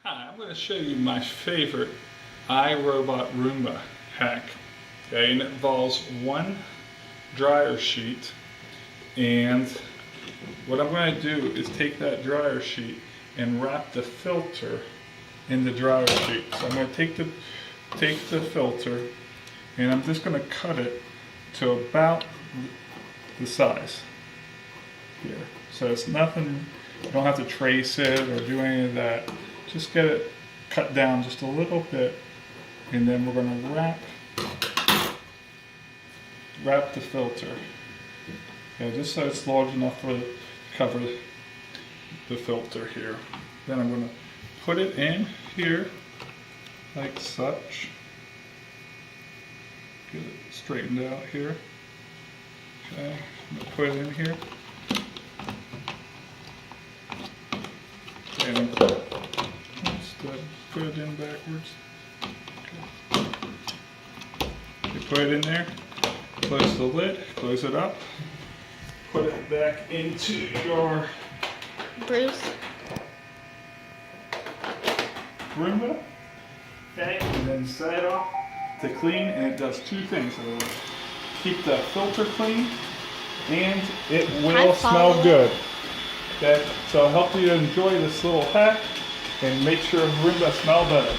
Hi, I'm going to show you my favorite iRobot Roomba hack. Okay, and it involves one dryer sheet, and what I'm going to do is take that dryer sheet and wrap the filter in the dryer sheet. So I'm going to take the filter and I'm just going to cut it to about the size here. So it's nothing, you don't have to trace it or do any of that. Just get it cut down just a little bit, and then we're going to wrap the filter. Okay, just so it's large enough for to cover the filter here. Then I'm going to put it in here like such. Get it straightened out here. Okay, I'm going to put it in here. And put it in backwards. Okay. You put it in there, close the lid, close it up, put it back into your Bruce. Roomba, okay, and then set it off to clean, and it does two things. It'll keep the filter clean, and it will smell good. Okay, so I'll help you enjoy this little hack and make sure Roomba smell better.